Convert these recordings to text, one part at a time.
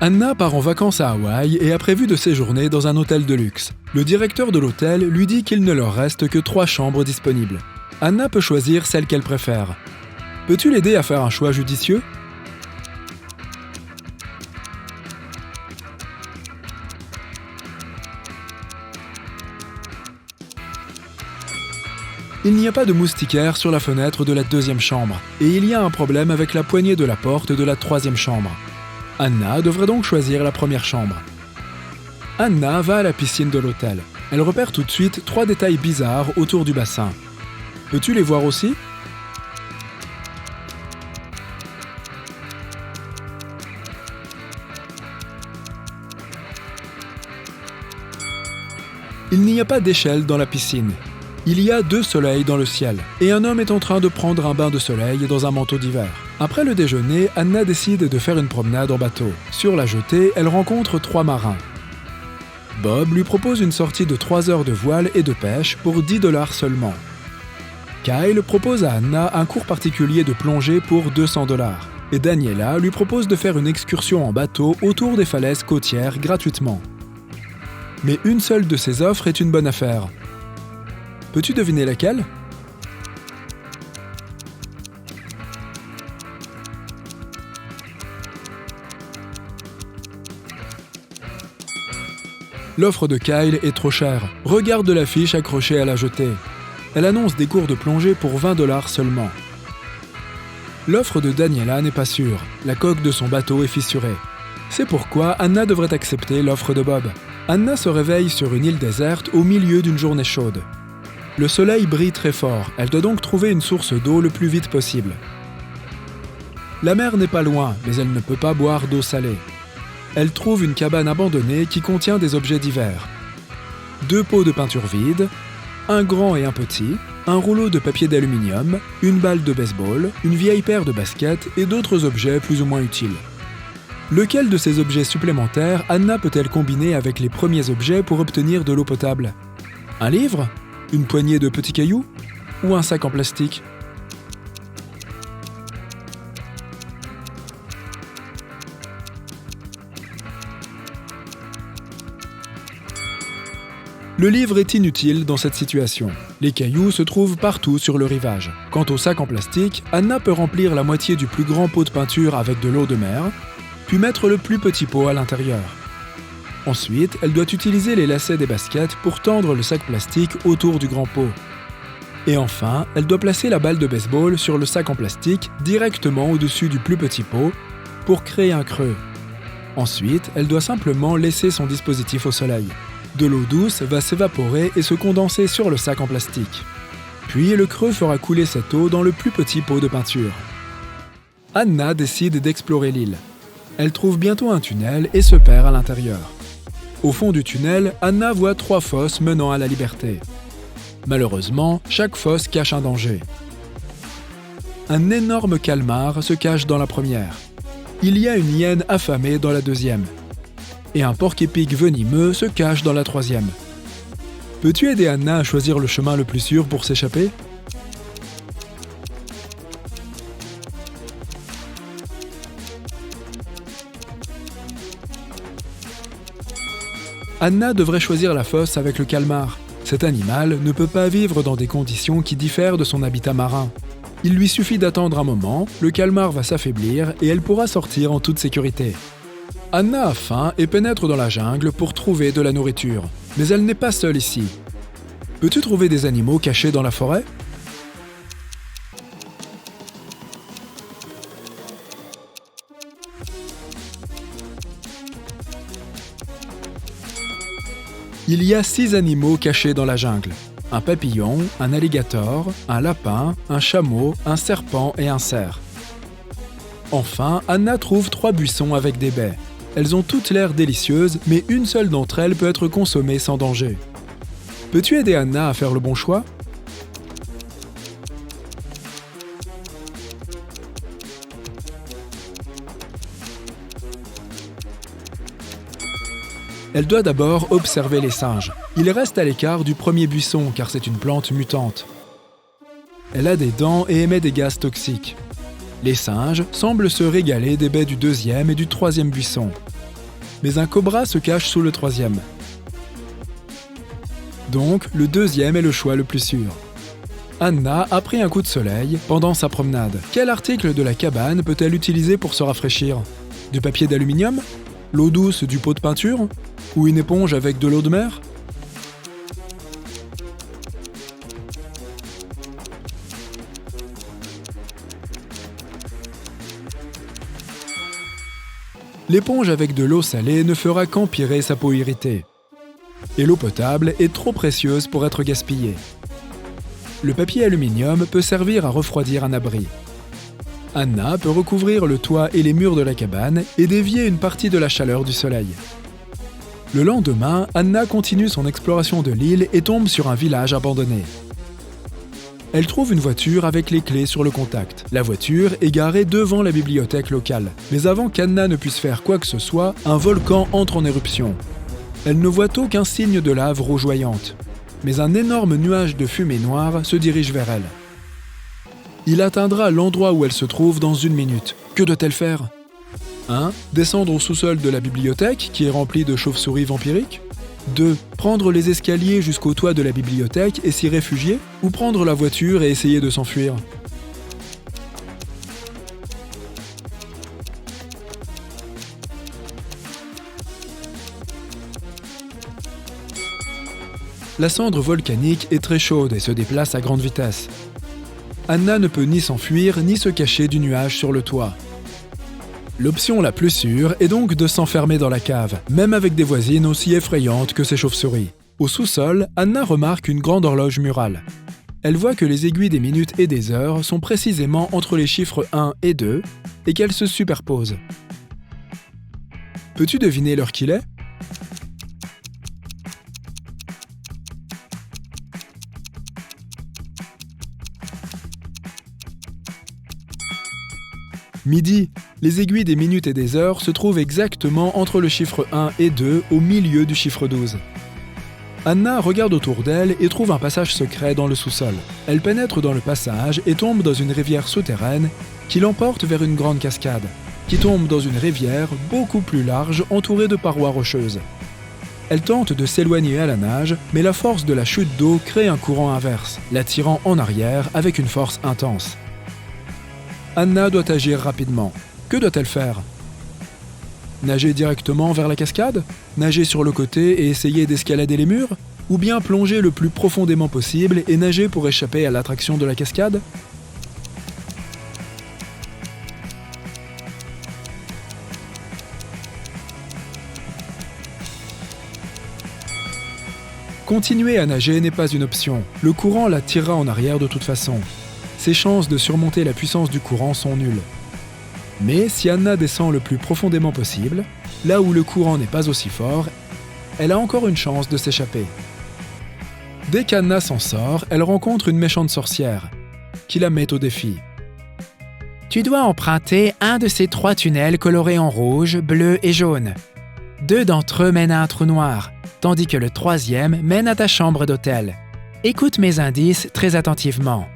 Anna part en vacances à Hawaï et a prévu de séjourner dans un hôtel de luxe. Le directeur de l'hôtel lui dit qu'il ne leur reste que 3 chambres disponibles. Anna peut choisir celle qu'elle préfère. Peux-tu l'aider à faire un choix judicieux ? Il n'y a pas de moustiquaire sur la fenêtre de la 2e chambre et il y a un problème avec la poignée de la porte de la 3e chambre. Anna devrait donc choisir la 1re chambre. Anna va à la piscine de l'hôtel. Elle repère tout de suite 3 détails bizarres autour du bassin. Peux-tu les voir aussi ? Il n'y a pas d'échelle dans la piscine. Il y a 2 soleils dans le ciel, et un homme est en train de prendre un bain de soleil dans un manteau d'hiver. Après le déjeuner, Anna décide de faire une promenade en bateau. Sur la jetée, elle rencontre 3 marins. Bob lui propose une sortie de 3 heures de voile et de pêche pour $10 seulement. Kyle propose à Anna un cours particulier de plongée pour $200. Et Daniela lui propose de faire une excursion en bateau autour des falaises côtières gratuitement. Mais une seule de ces offres est une bonne affaire. Peux-tu deviner laquelle ? L'offre de Kyle est trop chère. Regarde l'affiche accrochée à la jetée. Elle annonce des cours de plongée pour $20 seulement. L'offre de Daniela n'est pas sûre. La coque de son bateau est fissurée. C'est pourquoi Anna devrait accepter l'offre de Bob. Anna se réveille sur une île déserte au milieu d'une journée chaude. Le soleil brille très fort, elle doit donc trouver une source d'eau le plus vite possible. La mer n'est pas loin, mais elle ne peut pas boire d'eau salée. Elle trouve une cabane abandonnée qui contient des objets divers. 2 pots de peinture vides, un grand et un petit, un rouleau de papier d'aluminium, une balle de baseball, une vieille paire de baskets et d'autres objets plus ou moins utiles. Lequel de ces objets supplémentaires Anna peut-elle combiner avec les premiers objets pour obtenir de l'eau potable ? Un livre ? Une poignée de petits cailloux ? Ou un sac en plastique ? Le livre est inutile dans cette situation. Les cailloux se trouvent partout sur le rivage. Quant au sac en plastique, Anna peut remplir la moitié du plus grand pot de peinture avec de l'eau de mer, puis mettre le plus petit pot à l'intérieur. Ensuite, elle doit utiliser les lacets des baskets pour tendre le sac plastique autour du grand pot. Et enfin, elle doit placer la balle de baseball sur le sac en plastique directement au-dessus du plus petit pot pour créer un creux. Ensuite, elle doit simplement laisser son dispositif au soleil. De l'eau douce va s'évaporer et se condenser sur le sac en plastique. Puis le creux fera couler cette eau dans le plus petit pot de peinture. Anna décide d'explorer l'île. Elle trouve bientôt un tunnel et se perd à l'intérieur. Au fond du tunnel, Anna voit 3 fosses menant à la liberté. Malheureusement, chaque fosse cache un danger. Un énorme calmar se cache dans la première. Il y a une hyène affamée dans la deuxième. Et un porc-épic venimeux se cache dans la troisième. Peux-tu aider Anna à choisir le chemin le plus sûr pour s'échapper ? Anna devrait choisir la fosse avec le calmar. Cet animal ne peut pas vivre dans des conditions qui diffèrent de son habitat marin. Il lui suffit d'attendre un moment, le calmar va s'affaiblir et elle pourra sortir en toute sécurité. Anna a faim et pénètre dans la jungle pour trouver de la nourriture. Mais elle n'est pas seule ici. Peux-tu trouver des animaux cachés dans la forêt ? Il y a 6 animaux cachés dans la jungle. Un papillon, un alligator, un lapin, un chameau, un serpent et un cerf. Enfin, Anna trouve 3 buissons avec des baies. Elles ont toutes l'air délicieuses, mais une seule d'entre elles peut être consommée sans danger. Peux-tu aider Anna à faire le bon choix ? Elle doit d'abord observer les singes. Ils restent à l'écart du premier buisson car c'est une plante mutante. Elle a des dents et émet des gaz toxiques. Les singes semblent se régaler des baies du deuxième et du troisième buisson. mais un cobra se cache sous le troisième. Donc, le deuxième est le choix le plus sûr. Anna a pris un coup de soleil pendant sa promenade. Quel article de la cabane peut-elle utiliser pour se rafraîchir? Du papier d'aluminium? L'eau douce du pot de peinture? Ou une éponge avec de l'eau de mer? L'éponge avec de l'eau salée ne fera qu'empirer sa peau irritée. Et l'eau potable est trop précieuse pour être gaspillée. Le papier aluminium peut servir à refroidir un abri. Anna peut recouvrir le toit et les murs de la cabane et dévier une partie de la chaleur du soleil. Le lendemain, Anna continue son exploration de l'île et tombe sur un village abandonné. Elle trouve une voiture avec les clés sur le contact. La voiture est garée devant la bibliothèque locale. Mais avant qu'Anna ne puisse faire quoi que ce soit, un volcan entre en éruption. Elle ne voit aucun signe de lave rougeoyante. Mais un énorme nuage de fumée noire se dirige vers elle. Il atteindra l'endroit où elle se trouve dans 1 minute. Que doit-elle faire? 1. Descendre au sous-sol de la bibliothèque, qui est remplie de chauves-souris vampiriques. 2. Prendre les escaliers jusqu'au toit de la bibliothèque et s'y réfugier, ou prendre la voiture et essayer de s'enfuir. La cendre volcanique est très chaude et se déplace à grande vitesse. Anna ne peut ni s'enfuir ni se cacher du nuage sur le toit. L'option la plus sûre est donc de s'enfermer dans la cave, même avec des voisines aussi effrayantes que ces chauves-souris. Au sous-sol, Anna remarque une grande horloge murale. Elle voit que les aiguilles des minutes et des heures sont précisément entre les chiffres 1 et 2 et qu'elles se superposent. Peux-tu deviner l'heure qu'il est? Midi, les aiguilles des minutes et des heures se trouvent exactement entre le chiffre 1 et 2 au milieu du chiffre 12. Anna regarde autour d'elle et trouve un passage secret dans le sous-sol. Elle pénètre dans le passage et tombe dans une rivière souterraine qui l'emporte vers une grande cascade, qui tombe dans une rivière beaucoup plus large entourée de parois rocheuses. Elle tente de s'éloigner à la nage, mais la force de la chute d'eau crée un courant inverse, l'attirant en arrière avec une force intense. Anna doit agir rapidement. Que doit-elle faire? Nager directement vers la cascade? Nager sur le côté et essayer d'escalader les murs? Ou bien plonger le plus profondément possible et nager pour échapper à l'attraction de la cascade? Continuer à nager n'est pas une option. Le courant la tirera en arrière de toute façon. Ses chances de surmonter la puissance du courant sont nulles. Mais si Anna descend le plus profondément possible, là où le courant n'est pas aussi fort, elle a encore une chance de s'échapper. Dès qu'Anna s'en sort, elle rencontre une méchante sorcière, qui la met au défi. Tu dois emprunter un de ces 3 tunnels colorés en rouge, bleu et jaune. 2 d'entre eux mènent à un trou noir, tandis que le 3e mène à ta chambre d'hôtel. Écoute mes indices très attentivement.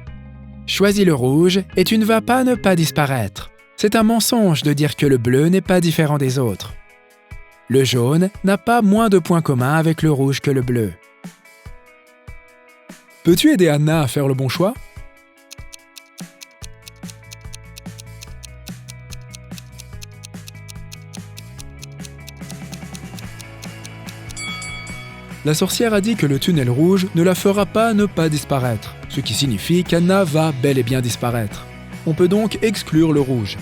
Choisis le rouge et tu ne vas pas ne pas disparaître. C'est un mensonge de dire que le bleu n'est pas différent des autres. Le jaune n'a pas moins de points communs avec le rouge que le bleu. Peux-tu aider Anna à faire le bon choix? La sorcière a dit que le tunnel rouge ne la fera pas ne pas disparaître, ce qui signifie qu'Anna va bel et bien disparaître. On peut donc exclure le rouge.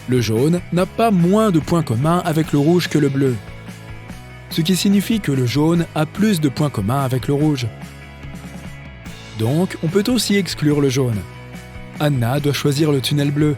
Le jaune n'a pas moins de points communs avec le rouge que le bleu, ce qui signifie que le jaune a plus de points communs avec le rouge. Donc, on peut aussi exclure le jaune. Anna doit choisir le tunnel bleu,